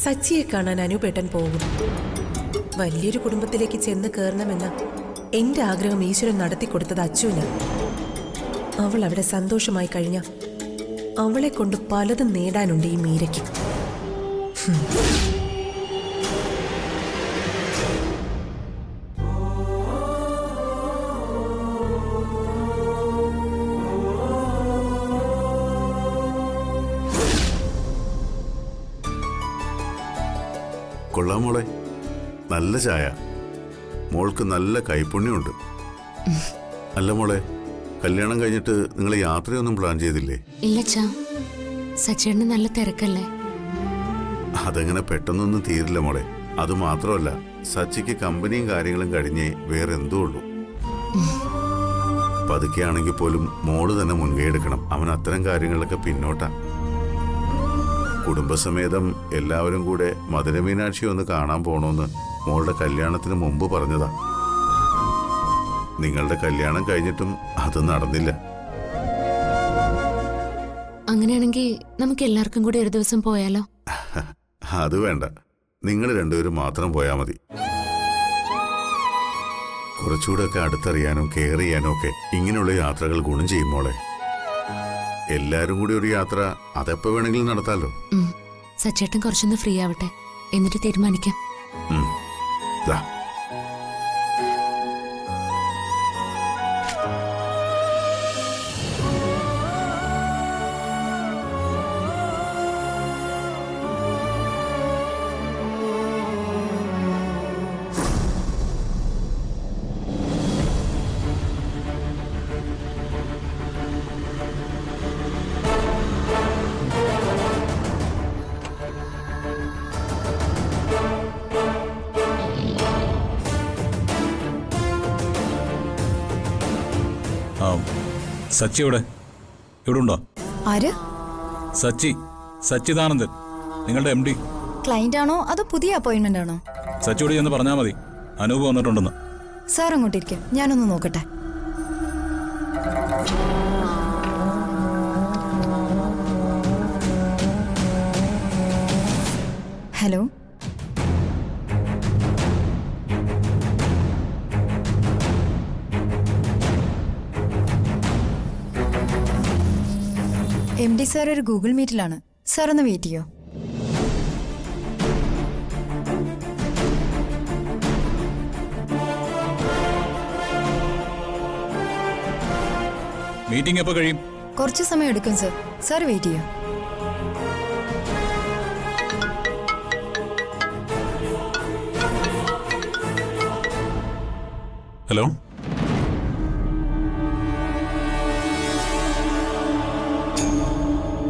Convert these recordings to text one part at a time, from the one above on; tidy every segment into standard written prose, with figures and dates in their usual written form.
സച്ചിയെ കാണാൻ അനുപേട്ടൻ പോകും. വലിയൊരു കുടുംബത്തിലേക്ക് ചെന്ന് കയറണമെന്ന എന്റെ ആഗ്രഹം ഈശ്വരൻ നടത്തിക്കൊടുത്തത് അച്ചുവിന്. അവൾ അവിടെ സന്തോഷമായി കഴിഞ്ഞ അവളെ കൊണ്ട് പലതും നേടാനുണ്ട് ഈ മീരയ്ക്ക്. കൊള്ളാം മോളെ, നല്ല ചായ. മോൾക്ക് നല്ല കൈപ്പുണ്യമുണ്ട്. അല്ല മോളെ, കല്യാണം കഴിഞ്ഞിട്ട് നിങ്ങൾ യാത്രയൊന്നും പ്ലാൻ ചെയ്തില്ലേ? ഇല്ല ചാ, സച്ചേട്ടന് നല്ല തിരക്കല്ലേ. അതെങ്ങനെ പെട്ടെന്നൊന്നും തീരില്ല മോളെ. അത് മാത്രമല്ല, സച്ചിക്ക് കമ്പനിയും കാര്യങ്ങളും കഴിഞ്ഞേ വേറെ എന്തോ ഉള്ളൂ. പതുക്കെയാണെങ്കിൽ പോലും മോള് തന്നെ മുൻകൈ എടുക്കണം. അവൻ അത്തരം കാര്യങ്ങളിലൊക്കെ പിന്നോട്ടാ. കുടുംബസമേതം എല്ലാവരും കൂടെ മധുരമീനാക്ഷി ഒന്ന് കാണാൻ പോണോന്ന് മോളുടെ കല്യാണത്തിന് മുമ്പ് പറഞ്ഞതാ. നിങ്ങളുടെ കല്യാണം കഴിഞ്ഞിട്ടും അത് നടന്നില്ല. അങ്ങനെയാണെങ്കിൽ നമുക്ക് എല്ലാവർക്കും കൂടി ഒരു ദിവസം പോയാലോ? അത് വേണ്ട, നിങ്ങൾ രണ്ടുപേരും മാത്രം പോയാ മതി. കുറച്ചുകൂടെ ഒക്കെ അടുത്തറിയാനും കെയർ ചെയ്യാനും ഒക്കെ ഇങ്ങനെയുള്ള യാത്രകൾ ഗുണം ചെയ്യും മോളെ. എല്ലാരും കൂടി ഒരു യാത്ര അതെപ്പോ വേണമെങ്കിലും നടത്താലോ. സച്ചേട്ടൻ കുറച്ചൊന്ന് ഫ്രീ ആവട്ടെ, എന്നിട്ട് തീരുമാനിക്കാം. സച്ചി ഇവിടെ ഉണ്ടോ? ആര്? സച്ചിദാനന്ദൻ, നിങ്ങളുടെ MD. ക്ലയന്റ് ആണോ അതോ പുതിയ അപ്പോയിന്റ്മെന്റ് ആണോ? സച്ചിയോട് ചെന്ന് പറഞ്ഞാൽ മതി, അനൂപ് വന്നിട്ടുണ്ടെന്ന്. സാർ അങ്ങോട്ടിരിക്കും, ഞാനൊന്ന് നോക്കട്ടെ. ഹലോ, MD സാർ ഒരു ഗൂഗിൾ മീറ്റിലാണ്. സാർ ഒന്ന് വെയിറ്റ് ചെയ്യോ? മീറ്റിംഗ് എപ്പോ കഴിയും? കുറച്ച് സമയം എടുക്കും സർ. സാർ വെയിറ്റ് ചെയ്യോ? ഹലോ,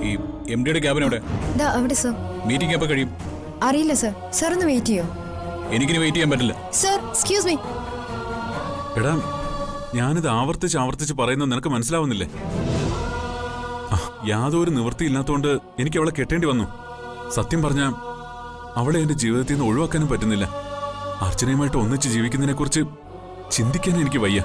ഈ MDയുടെ ക്യാബിൻ എവിടെ? അവിടെ സർ. മീറ്റിംഗ് എപ്പോ കഴിയും? അറിയില്ല സർ. സാർ ഒന്ന് വെയിറ്റ് ചെയ്യോ? എനിക്കിനി വെയിറ്റ് ചെയ്യാൻ പറ്റില്ല. Sir, excuse me. എടാ, ഞാനിത് ആവർത്തിച്ച് പറയുന്നത് നിനക്ക് മനസ്സിലാവുന്നില്ലേ? യാതൊരു നിവൃത്തിയില്ലാത്തതുകൊണ്ട് എനിക്ക് അവളെ കെട്ടേണ്ടി വന്നു. സത്യം പറഞ്ഞാൽ അവളെ എന്റെ ജീവിതത്തിൽ നിന്ന് ഒഴിവാക്കാനും പറ്റുന്നില്ല. അർച്ചനയുമായിട്ട് ഒന്നിച്ച് ജീവിക്കുന്നതിനെ കുറിച്ച് ചിന്തിക്കാൻ എനിക്ക് വയ്യ.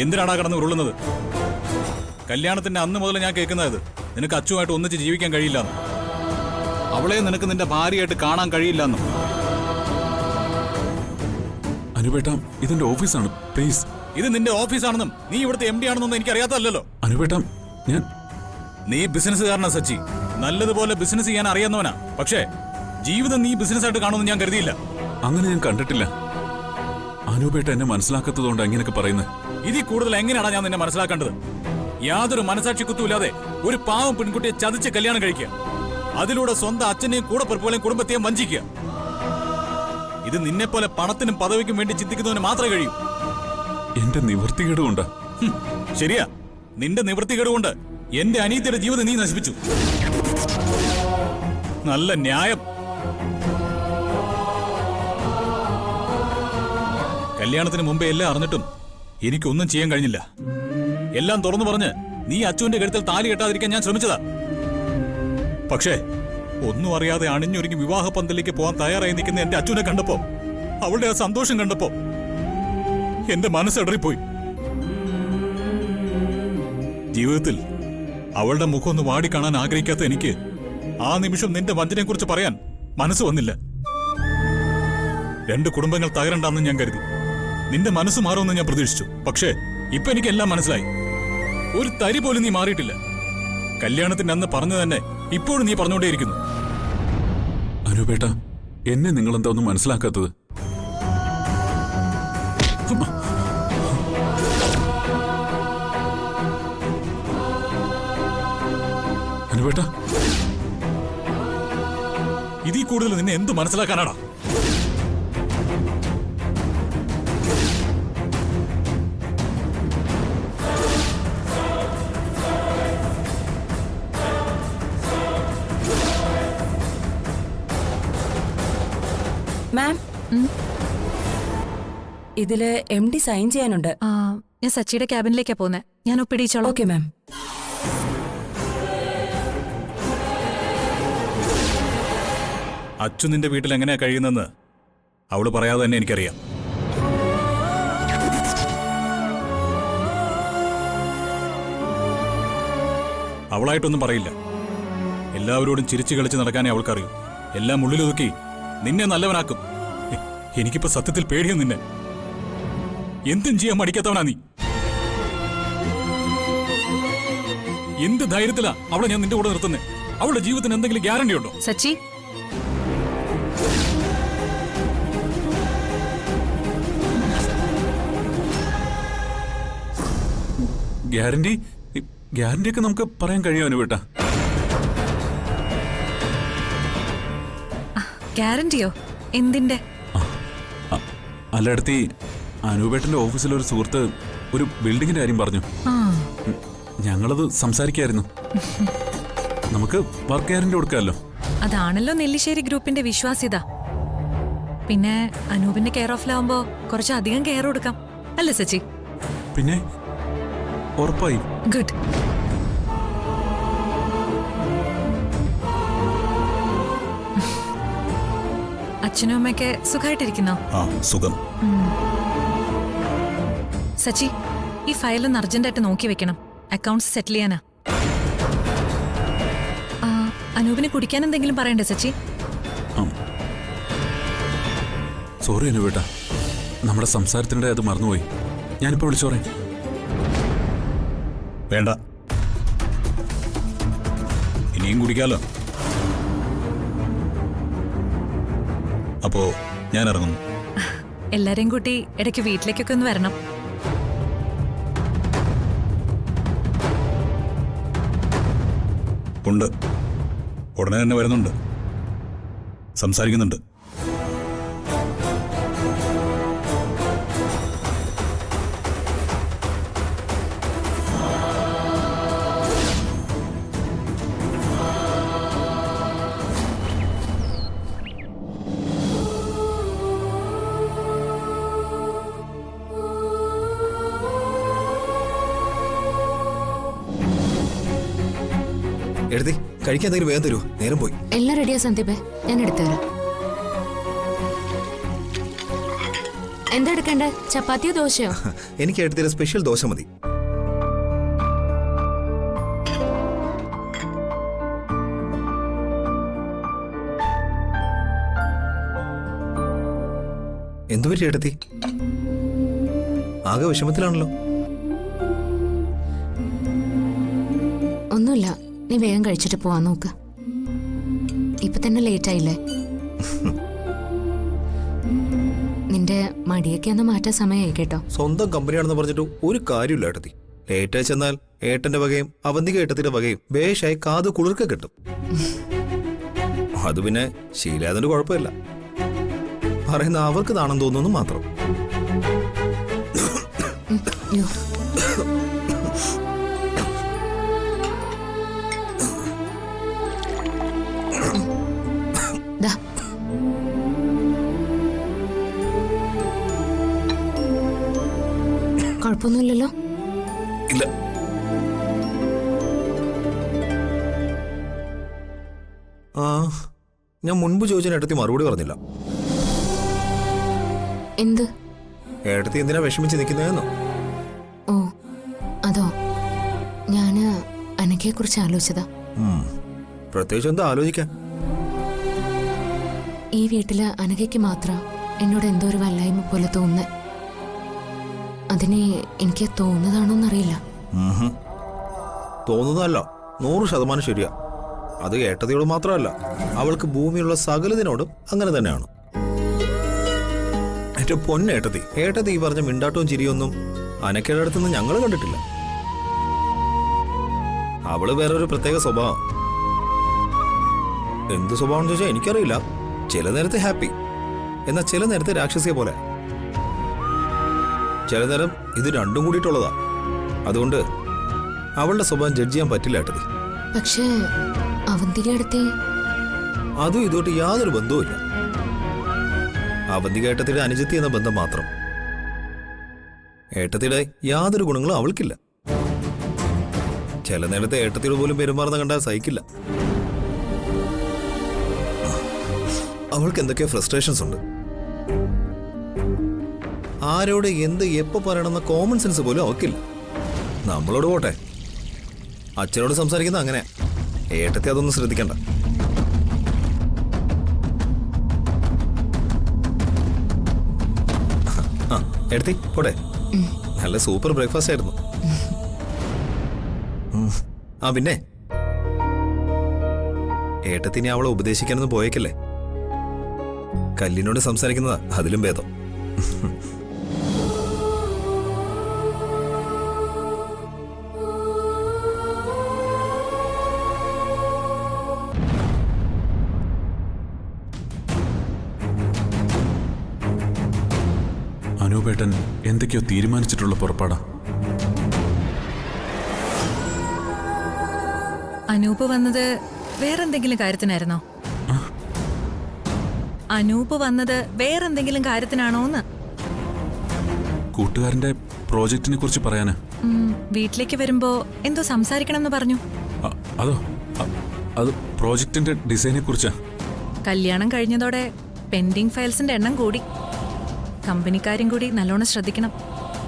എന്തിനാണ് കടന്ന് ഉരുളുന്നത്? കല്യാണത്തിന്റെ അന്ന് മുതൽ ഞാൻ കേൾക്കുന്നത് നിനക്ക് അച്ചുമായിട്ട് ഒന്നിച്ച് ജീവിക്കാൻ കഴിയില്ലെന്ന്, അവളെ നിനക്ക് നിന്റെ ഭാര്യയായിട്ട് കാണാൻ കഴിയില്ലെന്നും. അനുപേട്ട, ഇതെന്റെ ഓഫീസാണ്, പ്ലീസ്. ഇത് നിന്റെ ഓഫീസാണെന്നും നീ ഇവിടുത്തെ MD ആണെന്നൊന്നും എനിക്ക് അറിയാത്തല്ലോ. അനുപേട്ട, നീ ബിസിനസ്സുകാരനാ സച്ചി, നല്ലതുപോലെ ബിസിനസ് ചെയ്യാൻ അറിയാവുന്നവനാ. പക്ഷേ ജീവിതം നീ ബിസിനസ്സായിട്ട് കാണുമെന്ന് ഞാൻ കരുതിയില്ല. അങ്ങനെ ഞാൻ കണ്ടിട്ടില്ല. അനുപേട്ട എന്നെ മനസ്സിലാക്കാത്തതുകൊണ്ട് അങ്ങനെയൊക്കെ പറയുന്നത്. ഇതിൽ കൂടുതൽ എങ്ങനെയാണ് ഞാൻ നിന്നെ മനസ്സിലാക്കേണ്ടത്? യാതൊരു മനസാക്ഷി കുത്തുമില്ലാതെ ഒരു പാവം പെൺകുട്ടിയെ ചതിച്ച് കല്യാണം കഴിക്കുക, അതിലൂടെ സ്വന്തം അച്ഛനെയും കൂടെ പിറപ്പുകളെയും കുടുംബത്തെയും വഞ്ചിക്കുക. ഇത് നിന്നെ പോലെ പണത്തിനും പദവിക്കും വേണ്ടി ചിന്തിക്കുന്നവന് മാത്രമേ കഴിയൂ. എന്റെ നിവൃത്തികേടുകൊണ്ട്. ശരിയാ, നിന്റെ നിവൃത്തികേടുകൊണ്ട് എന്റെ അനീതിയുടെ ജീവിതം നീ നശിപ്പിച്ചു. നല്ല ന്യായം. കല്യാണത്തിന് മുമ്പേ എല്ലാം അറിഞ്ഞിട്ടും എനിക്കൊന്നും ചെയ്യാൻ കഴിഞ്ഞില്ല. എല്ലാം തുറന്നു പറഞ്ഞ് നീ അച്ചുവിന്റെ കഴുത്തിൽ താലി കെട്ടാതിരിക്കാൻ ഞാൻ ശ്രമിച്ചതാ. പക്ഷേ ഒന്നും അറിയാതെ അണിഞ്ഞൊരുങ്ങി വിവാഹ പന്തലിലേക്ക് പോകാൻ തയ്യാറായി നിൽക്കുന്ന എന്റെ അച്ചുവിനെ കണ്ടപ്പോ, അവളുടെ ആ സന്തോഷം കണ്ടപ്പോ എന്റെ മനസ്സിടറിപ്പോയി. ജീവിതത്തിൽ അവളുടെ മുഖം ഒന്ന് വാടിക്കാണാൻ ആഗ്രഹിക്കാത്ത എനിക്ക് ആ നിമിഷം നിന്റെ വഞ്ചനയെ കുറിച്ച് പറയാൻ മനസ്സ് വന്നില്ല. 2 കുടുംബങ്ങൾ തകരണ്ടെന്ന് ഞാൻ കരുതി. നിന്റെ മനസ്സ് മാറുമെന്ന് ഞാൻ പ്രതീക്ഷിച്ചു. പക്ഷേ ഇപ്പൊ എനിക്കെല്ലാം മനസ്സിലായി. ഒരു തരി പോലും നീ മാറിയിട്ടില്ല. കല്യാണത്തിന്റെ അന്ന് പറഞ്ഞു തന്നെ ഇപ്പോഴും നീ പറഞ്ഞുകൊണ്ടേയിരിക്കുന്നു. അനുപേട്ട, എന്നെ നിങ്ങളെന്താ ഒന്നും മനസ്സിലാക്കാത്തത്? അനുപേട്ട, ഇതിൽ കൂടുതൽ നിന്നെ എന്ത് മനസ്സിലാക്കാനാടാ? മാം, ഇതില് MD സൈൻ ചെയ്യാനുണ്ട്. ഞാൻ സച്ചിയുടെ ക്യാബിനിലേക്കാ പോന്നെ. ഞാൻ ഒപ്പിടിച്ചോളാം. Okay ma'am. അച്ചു നിന്റെ വീട്ടിൽ എങ്ങനെയാ കഴിയുന്നെന്ന് അവള് പറയാതെ തന്നെ എനിക്കറിയാം. അവളായിട്ടൊന്നും പറയില്ല. എല്ലാവരോടും ചിരിച്ചു കളിച്ച് നടക്കാനേ അവൾക്കറിയൂ. എല്ലാം ഉള്ളിലൊതുക്കി നിന്നെ നല്ലവനാക്കും. എനിക്കിപ്പോ സത്യത്തിൽ പേടിയും നിന്നെ. എന്തും ചെയ്യാൻ മടിക്കാത്തവനാ നീ. എന്ത് ധൈര്യത്തിലാ അവളെ ഞാൻ നിന്റെ കൂടെ നിർത്തുന്നേ? അവളുടെ ജീവിതത്തിന് എന്തെങ്കിലും ഗ്യാരണ്ടി ഉണ്ടോ? സച്ചി, ഗ്യാരണ്ടിയൊക്കെ നമുക്ക് പറയാൻ കഴിയും അനുപേട്ട. ഗ്യാരണ്ടിയോ? എന്തിന്റെ? അല്ലടത്തി, അനുപേട്ടന്റെ ഓഫീസിലൊരു സുഹൃത്ത് ഒരു ബിൽഡിങ്ങിന്റെ കാര്യം പറഞ്ഞു. ഞങ്ങളത് സംസാരിക്കായിരുന്നു. നമുക്ക് വർക്ക് ഗ്യാരണ്ടി കൊടുക്കാമല്ലോ. അതാണല്ലോ നെല്ലിശ്ശേരി ഗ്രൂപ്പിന്റെ വിശ്വാസ്യത. പിന്നെ അനൂപിന്റെ കെയർ ഓഫിലാവുമ്പോ കുറച്ചധികം കെയർ കൊടുക്കാം, അല്ലേ സച്ചി? പിന്നെ ഉറപ്പായും. ഗുഡ്. അച്ഛനും അമ്മയൊക്കെ സുഖമായിട്ടിരിക്കുന്നോ? സുഖം. സച്ചി, ഈ ഫയലൊന്ന് അർജന്റായിട്ട് നോക്കി വെക്കണം. അക്കൗണ്ട്സ് സെറ്റിൽ ചെയ്യാനാ. അനൂപിന് കുടിക്കാൻ എന്തെങ്കിലും പറയണ്ടേ സച്ചി? സോറി അനുപേട്ട, നമ്മുടെ സംസാരത്തിനിടെ അത് മറന്നുപോയി. ഞാനിപ്പോ വിളിച്ചോറേ. വേണ്ട, ഇനിയും കുടിക്കാലോ. അപ്പോ ഞാൻ ഇറങ്ങുന്നു. എല്ലാരെയും കൂട്ടി ഇടയ്ക്ക് വീട്ടിലേക്കൊക്കെ ഒന്ന് വരണം. ഉണ്ട്, ഉടനെ തന്നെ വരുന്നുണ്ട്. സംസാരിക്കുന്നുണ്ട്. എഴുതി കഴിക്കാൻ എന്തെങ്കിലും വേഗം തരുമോ? നേരം പോയി. എല്ലാം റെഡിയാ സന്ദീപേ, ഞാൻ എടുത്തുതരാം. എന്താ എടുക്കണ്ടേ? ചപ്പാത്തിയോ ദോശയോ? എനിക്ക് എടുത്തിട്ട് സ്പെഷ്യൽ ദോശ മതി. എന്തു പറ്റി എടുത്തി? ആകെ വിഷമത്തിലാണല്ലോ. ഒന്നുമില്ല, നീ വേഗം കഴിച്ചിട്ട് പോവാൻ നോക്ക്. ഇപ്പൊ തന്നെ ലേറ്റ് ആയില്ലേ? നിന്റെ മടിയൊക്കെ ഒന്ന് മാറ്റാൻ സമയമായി കേട്ടോ. സ്വന്തം കമ്പനിയാണെന്ന് പറഞ്ഞിട്ട് ഒരു കാര്യമില്ല ഏട്ടത്തി. ലേറ്റായി ചെന്നാൽ ഏട്ടന്റെ വകയും അവന്തിക ഏട്ടത്തിന്റെ വകയും ബേഷായി കാത് കുളിർക്ക കിട്ടും. അത് പിന്നെ ശീലായതിന്റെ കുഴപ്പമില്ല. പറയുന്ന അവർക്ക് നാണം തോന്നുന്നു മാത്രം. കുഴപ്പമൊന്നുമില്ലല്ലോ? ഇല്ല. ആ, ഞാൻ മുൻപ് ചോദിച്ചതിന് ഏട്ടത്തി മറുപടി പറഞ്ഞില്ല. എന്ത്? ഏട്ടത്തി എന്തിനാ വിഷമിച്ച് നിൽക്കുന്നതെന്നോ? ഓ അതോ, ഞാന് അനക്കയെ കുറിച്ച് ആലോചിച്ചതാ. പ്രത്യേകിച്ച് എന്താ ആലോചിക്കാൻ? ഈ വീട്ടില് അനകയ്ക്ക് മാത്രം എന്നോട് എന്തോ ഒരു വല്ലായ്മ പോലെ തോന്നുന്നേ. അതിനെ എനിക്ക് തോന്നുന്നതാണോന്നറിയില്ല. തോന്നുന്നതല്ല, 100% ശരിയാ. അത് ഏട്ടത്തിയോട് മാത്രമല്ല, അവൾക്ക് ഭൂമിയുള്ള സകലതിനോടും അങ്ങനെ തന്നെയാണ്. ഏറ്റവും പൊന്നേട്ടത്തി. ഏട്ടത്തി ഈ പറഞ്ഞ മിണ്ടാട്ടവും ചിരിയൊന്നും അനക്കയുടെ അടുത്തുനിന്ന് ഞങ്ങൾ കണ്ടിട്ടില്ല. അവള് വേറെ ഒരു പ്രത്യേക സ്വഭാവം. എന്ത് സ്വഭാവം ചോദിച്ചാൽ എനിക്കറിയില്ല. ചില നേരത്തെ ഹാപ്പി, എന്നാൽ ചില നേരത്തെ രാക്ഷസിയെ പോലെ. ചില നേരം ഇത് രണ്ടും കൂടിയിട്ടുള്ളതാ. അതുകൊണ്ട് അവളുടെ സ്വഭാവം ജഡ്ജ് ചെയ്യാൻ പറ്റില്ല ഏട്ടത്തി. പക്ഷേ അവന്തിക അടുത്തേ അതും ഇതുമായിട്ട് യാതൊരു ബന്ധവുമില്ല. അവന്തിക ഏട്ടത്തിയുടെ അനുജത്തി എന്ന ബന്ധം മാത്രം. ഏട്ടത്തിയുടെ യാതൊരു ഗുണങ്ങളും അവൾക്കില്ല. ചില നേരത്തെ ഏട്ടത്തിയോട് പോലും പെരുമാറുന്ന കണ്ടാൽ സഹിക്കില്ല. അവൾക്ക് എന്തൊക്കെയോ ഫ്രസ്ട്രേഷൻസ് ഉണ്ട്. ആരോട് എന്ത് എപ്പോ പറയണമെന്ന കോമൺ സെൻസ് പോലും അവൾക്കില്ല. നമ്മളോട് പോട്ടെ, അച്ഛനോട് സംസാരിക്കുന്ന അങ്ങനെ. ഏട്ടത്തി അതൊന്നും ശ്രദ്ധിക്കണ്ട. എടുത്തി പോട്ടെ. നല്ല സൂപ്പർ ബ്രേക്ക്ഫാസ്റ്റ് ആയിരുന്നു. ആ പിന്നെ ഏട്ടത്തിനെ അവളെ ഉപദേശിക്കാനൊന്നും പോയേക്കല്ലേ. കല്ലിനോട് സംസാരിക്കുന്നതാ അതിലും ഭേദം. അനൂപേട്ടൻ എന്തൊക്കെയോ തീരുമാനിച്ചിട്ടുള്ള പുറപ്പാടാ. അനൂപ് വന്നത് വേറെന്തെങ്കിലും കാര്യത്തിനായിരുന്നോ? അനൂപ് വന്നത് വേറെന്തെങ്കിലും കാര്യത്തിനാണോന്ന്? കൂട്ടുകാരന്റെ പ്രോജക്റ്റിനെ കുറിച്ച് പറയാനാ. വീട്ടിലേക്ക് വരുമ്പോ എന്തോ സംസാരിക്കണം എന്ന് പറഞ്ഞു. അതോ, അത് പ്രോജക്റ്റിന്റെ ഡിസൈനെ കുറിച്ചാ. കല്യാണം കഴിഞ്ഞതോടെ പെൻഡിങ് ഫയൽസിന്റെ എണ്ണം കൂടി. കമ്പനിക്കാരും കൂടി നല്ലോണം ശ്രദ്ധിക്കണം.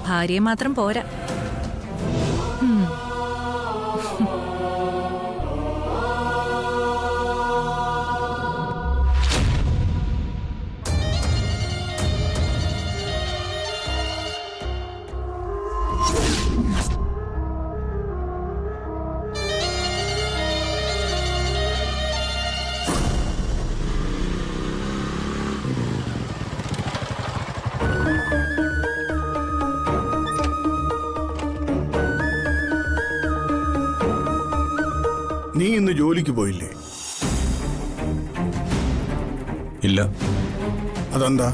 ഭാര്യയെ മാത്രം പോരാ. നീ ഇന്ന് ജോലിക്ക് പോയില്ലേ? ഇല്ല. അതെന്താ?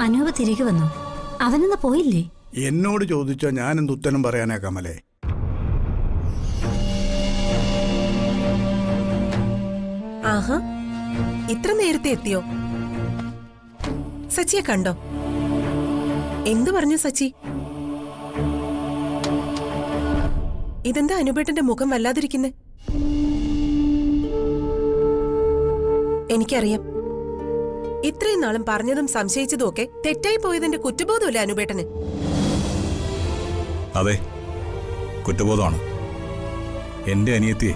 അനൂപ് തിരികെ വന്നു. അവനെന്ന് പോയില്ലേ? എന്നോട് ചോദിച്ചാ ഞാനെന്ത് ഉത്തരം പറയാനാ കമലേ? ആഹാ, ഇത്ര നേരത്തെ എത്തിയോ? സച്ചിയെ കണ്ടോ? എന്തു പറഞ്ഞു സച്ചി? ഇതെന്താ അനുപേട്ടന്റെ മുഖം വല്ലാതിരിക്കുന്നെ? എനിക്കറിയാം, ഇത്രയും നാളും പറഞ്ഞതും സംശയിച്ചതും ഒക്കെ തെറ്റായി പോയതിന്റെ കുറ്റബോധമല്ലേ അനുപേട്ടന്? അതെ, കുറ്റബോധമാണ്. എന്റെ അനിയത്തിയെ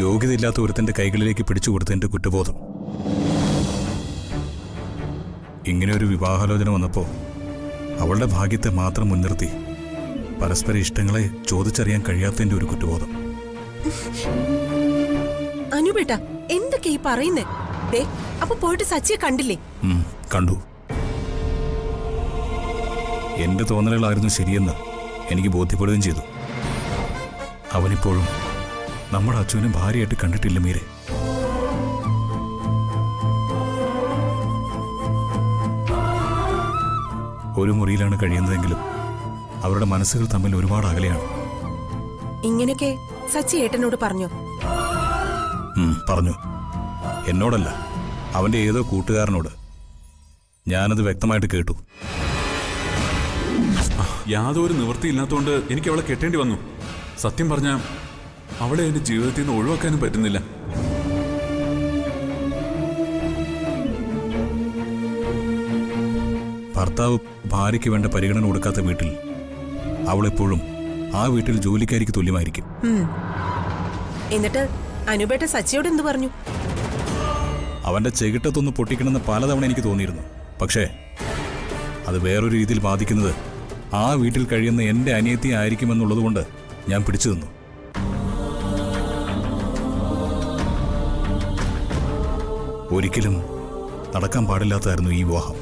യോഗ്യതയില്ലാത്ത ഒരുത്തന്റെ കൈകളിലേക്ക് പിടിച്ചു കൊടുത്തതിന്റെ കുറ്റബോധം. ഇങ്ങനെ ഒരു വിവാഹാലോചന വന്നപ്പോ അവളുടെ ഭാഗ്യത്തെ മാത്രം മുൻനിർത്തി പരസ്പര ഇഷ്ടങ്ങളെ ചോദിച്ചറിയാൻ കഴിയാത്തതിന്റെ ഒരു കുറ്റബോധം. അനുപേട്ട, എന്തൊക്കെ ഈ പറയുന്നേ? ദേ, അപ്പൊ പോയിട്ട് സച്ചിയെ കണ്ടില്ലേ? കണ്ടു. എന്റെ തോന്നലുകളായിരുന്നു ശരിയെന്ന് എനിക്ക് ബോധ്യപ്പെടുകയും ചെയ്തു. അവനിപ്പോഴും നമ്മുടെ അച്ഛനെ ഭാര്യയായിട്ട് കണ്ടിട്ടില്ല മീരെ. ഒരു മുറിയിലാണ് കഴിയുന്നതെങ്കിലും അവരുടെ മനസ്സുകൾ തമ്മിൽ ഒരുപാട് അകലെയാണ്. ഇങ്ങനെയൊക്കെ സച്ചി ഏട്ടനോട് പറഞ്ഞോ? പറഞ്ഞു. എന്നോടല്ല, അവൻ്റെ ഏതോ കൂട്ടുകാരനോട്. ഞാനത് വ്യക്തമായിട്ട് കേട്ടു. യാതൊരു നിവൃത്തിയില്ലാത്തതുകൊണ്ട് എനിക്ക് അവളെ കെട്ടേണ്ടി വന്നു. സത്യം പറഞ്ഞാൽ അവളെ എന്റെ ജീവിതത്തിൽ നിന്ന് ഒഴിവാക്കാനും പറ്റുന്നില്ല. ഭർത്താവ് ഭാര്യയ്ക്ക് വേണ്ട പരിഗണന കൊടുക്കാത്ത വീട്ടിൽ അവളെപ്പോഴും ആ വീട്ടിൽ ജോലിക്കാരിക്ക് തുല്യമായിരിക്കും. എന്നിട്ട് അനുപേട്ട സച്ചിയോട് എന്തു പറഞ്ഞു? അവന്റെ ചെകിട്ടത്തൊന്ന് പൊട്ടിക്കണമെന്ന് പലതവണ എനിക്ക് തോന്നിയിരുന്നു. പക്ഷേ അത് വേറൊരു രീതിയിൽ ബാധിക്കുന്നത് ആ വീട്ടിൽ കഴിയുന്ന എൻ്റെ അനിയത്തി ആയിരിക്കുമെന്നുള്ളതുകൊണ്ട് ഞാൻ പിടിച്ചു നിന്നു. ഒരിക്കലും നടക്കാൻ പാടില്ലാത്തതായിരുന്നു ഈ വിവാഹം.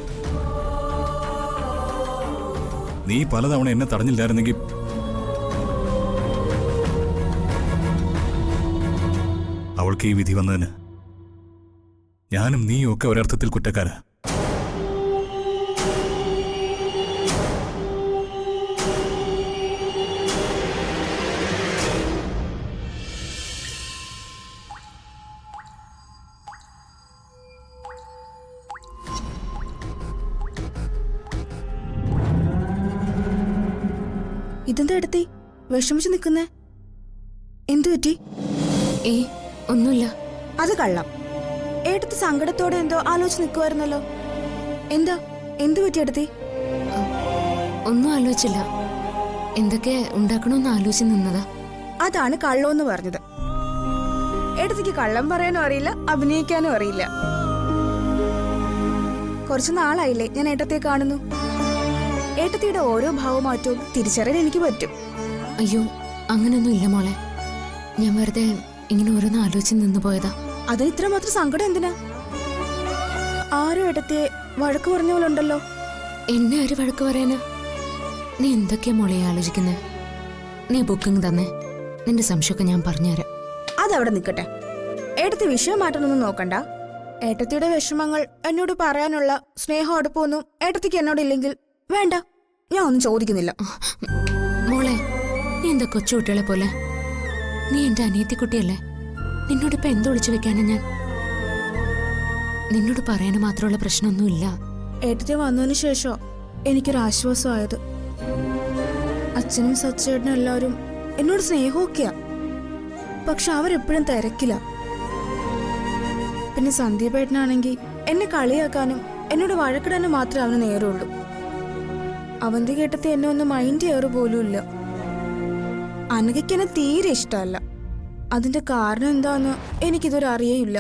നീ പലതവണ എന്നെ തടഞ്ഞില്ലായിരുന്നെങ്കിൽ അവൾക്ക് ഈ വിധി വന്നതിന് ഞാനും നീയും ഒക്കെ ഒരർത്ഥത്തിൽ കുറ്റക്കാരാ. ഇതെന്താ എടുത്തി വിഷമിച്ച് നിൽക്കുന്നേ? എന്തു പറ്റി? ഒന്നുമില്ല. അത് കള്ളം. എടുത്ത് സങ്കടത്തോടെ എന്തോ ആലോചിച്ച് നിൽക്കുമായിരുന്നല്ലോ. എന്താ എന്തു പറ്റി എടുത്തി? ഒന്നും ആലോചിച്ചില്ല. എന്തൊക്കെ ഉണ്ടാക്കണമെന്ന് ആലോചിച്ച് നിന്നതാ. അതാണ് കള്ളമെന്ന് പറഞ്ഞത്. എടുത്തിക്ക് കള്ളം പറയാനും അറിയില്ല, അഭിനയിക്കാനും അറിയില്ല. കുറച്ചു നാളായില്ലേ ഞാൻ ഏട്ടത്തെ കാണുന്നു. ഏട്ടത്തിയുടെ ഓരോ ഭാവമാറ്റവും തിരിച്ചറിയാൻ എനിക്ക് പറ്റും. അയ്യോ, അങ്ങനെയൊന്നും ഇല്ല മോളെ. ഞാൻ വെറുതെ ഇങ്ങനെ ഓരോന്ന് ആലോചിച്ച് നിന്ന് പോയതാ. അതിന് ഇത്രമാത്രം സങ്കടം എന്തിനാ? ആരും ഏട്ടത്തെ വഴക്ക് പറഞ്ഞ പോലെ ഉണ്ടല്ലോ. എന്നെ ആര് വഴക്ക് പറയാനാ? നീ എന്തൊക്കെയാ മോളെ ആലോചിക്കുന്നേ? നീ ബുക്കിംഗ് തന്നെ, നിന്റെ സംശയമൊക്കെ ഞാൻ പറഞ്ഞുതരാം. അതവിടെ നിൽക്കട്ടെ. ഏട്ടത്തി വിഷയം മാറ്റണമെന്ന് നോക്കണ്ട. ഏട്ടത്തിയുടെ വിഷമങ്ങൾ എന്നോട് പറയാനുള്ള സ്നേഹം അടുപ്പൊന്നും ഏട്ടത്തിക്ക് എന്നോടില്ലെങ്കിൽ വേണ്ട, ഞാൻ ഒന്നും ചോദിക്കുന്നില്ല. മോളെ, നീ എന്താ കൊച്ചുകുട്ടികളെ പോലെ? നീ എന്റെ അനിയത്തിക്കുട്ടിയല്ലേ? നിന്നോടിപ്പോ എന്ത് ഒളിച്ചു വെക്കാനാ ഞാൻ? നിന്നോട് പറയാന് മാത്രമുള്ള പ്രശ്നമൊന്നുമില്ല. ഏട്ടത്തി വന്നതിന് ശേഷം എനിക്കൊരാശ്വാസമായത്. അച്ഛനും സച്ചേട്ടനും എല്ലാവരും എന്നോട് സ്നേഹമൊക്കെയാ. പക്ഷെ അവരെപ്പോഴും തിരക്കില്ല. പിന്നെ സന്ദീപേട്ടനാണെങ്കിൽ എന്നെ കളിയാക്കാനും എന്നോട് വഴക്കിടാനും മാത്രമേ അവന് നേരമുള്ളൂ. അവന്തി കേട്ടത്തെ എന്നെ ഒന്ന് മൈൻഡ് ചെയ്യാറ് പോലും ഇല്ല. അനഘയ്ക്ക് എന്നെ തീരെ ഇഷ്ടമല്ല. അതിന്റെ കാരണം എന്താന്ന് എനിക്കിതുവരെ അറിയേയില്ല.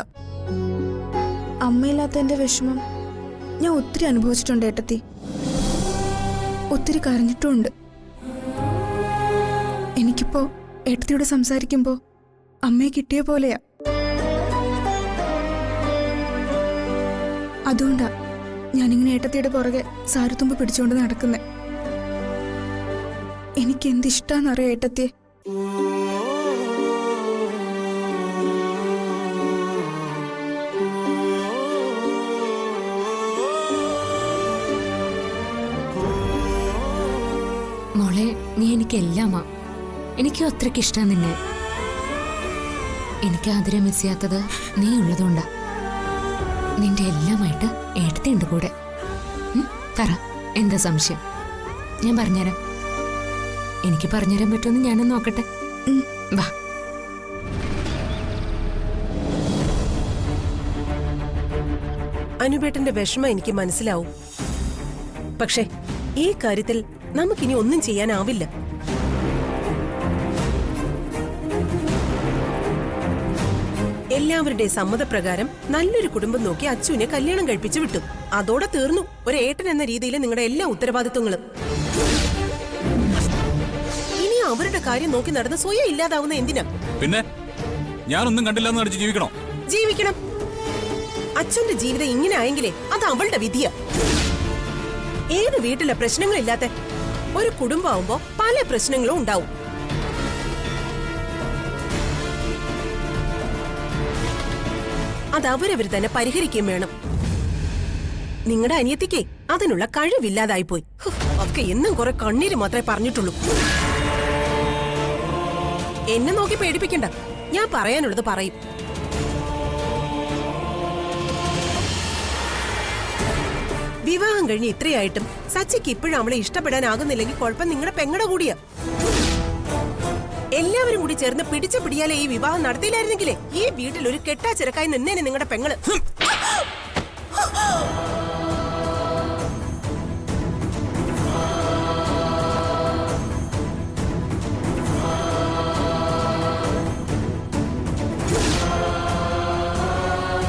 അമ്മയില്ലാത്ത എന്റെ വിഷമം ഞാൻ ഒത്തിരി അനുഭവിച്ചിട്ടുണ്ട് ഏട്ടത്തി. ഒത്തിരി കരഞ്ഞിട്ടുമുണ്ട്. എനിക്കിപ്പോ ഏട്ടത്തിയോട് സംസാരിക്കുമ്പോ അമ്മയെ കിട്ടിയ പോലെയാ. അതുകൊണ്ടാ ഞാനിങ്ങനെ ഏട്ടത്തിയുടെ പുറകെ സാരത്തുമ്പ് പിടിച്ചുകൊണ്ട് നടക്കുന്നേ. എനിക്ക് എന്തിഷ്ടാന്നറിയാം ഏട്ടത്തിയെ. മോളെ, നീ എനിക്ക് എല്ലാമാ. എനിക്ക് അത്രയ്ക്ക് ഇഷ്ടം നിന്നെ. എനിക്ക് ആദരം മിസ് ചെയ്യാത്തത് നീ ഉള്ളതുകൊണ്ടാ. നിന്റെ എല്ലാമായിട്ട് ഏട്ടത്തിയുണ്ട് കൂടെ. പറ, എന്താ സംശയം? ഞാൻ പറഞ്ഞുതരാം. എനിക്ക് പറഞ്ഞുതരാൻ പറ്റുമെന്ന് ഞാനൊന്ന് നോക്കട്ടെ. വാ. അനുപേട്ടന്റെ വിഷമം എനിക്ക് മനസ്സിലാവും. പക്ഷേ ഈ കാര്യത്തിൽ നമുക്കിനി ഒന്നും ചെയ്യാനാവില്ല. എല്ലാവരുടെ സമ്മതപ്രകാരം നല്ലൊരു കുടുംബം നോക്കി അച്ചുവിനെ കല്യാണം കഴിപ്പിച്ചു വിട്ടു. അതോടെ തീർന്നു ഒരു ഏട്ടൻ എന്ന രീതിയിൽ നിങ്ങളുടെ എല്ലാ ഉത്തരവാദിത്വങ്ങളും. ഇനി അവരുടെ കാര്യം നോക്കി നടന്ന് സ്വയം ഇല്ലാതാവുന്ന എന്തിനാ? പിന്നെ ഞാനൊന്നും കണ്ടില്ലെന്ന് നടിച്ച് ജീവിക്കണോ? ജീവിക്കണം. അച്ഛന്റെ ജീവിതം ഇങ്ങനെ ആയെങ്കിലേ അത് അവളുടെ വിധിയാ. ഏത് വീട്ടിലെ പ്രശ്നങ്ങളില്ലാത്ത ഒരു കുടുംബമാവുമ്പോ പല പ്രശ്നങ്ങളും ഉണ്ടാവും. അത് അവരവർ തന്നെ പരിഹരിക്കുകയും വേണം. നിങ്ങളുടെ അനിയത്തിക്ക് അതിനുള്ള കഴിവില്ലാതായിപ്പോയി. ഒക്കെ എന്നും കുറെ കണ്ണീര് മാത്രമേ പറഞ്ഞിട്ടുള്ളൂ. എന്നെ നോക്കി പേടിപ്പിക്കണ്ട, ഞാൻ പറയാനുള്ളത് പറയും. വിവാഹം കഴിഞ്ഞ് ഇത്രയായിട്ടും സച്ചിക്ക് ഇപ്പോഴും അവളെ ഇഷ്ടപ്പെടാനാകുന്നില്ലെങ്കിൽ കുഴപ്പം നിങ്ങളുടെ പെങ്ങടെ കൂടിയാ. എല്ലാവരും കൂടി ചേർന്ന് പിടിച്ച പിടിയാലെ ഈ വിവാഹം നടത്തിയില്ലായിരുന്നെങ്കിലേ ഈ വീട്ടിൽ ഒരു കെട്ടാ ചിരക്കായി നിന്നേനെ നിങ്ങളുടെ പെങ്ങള്.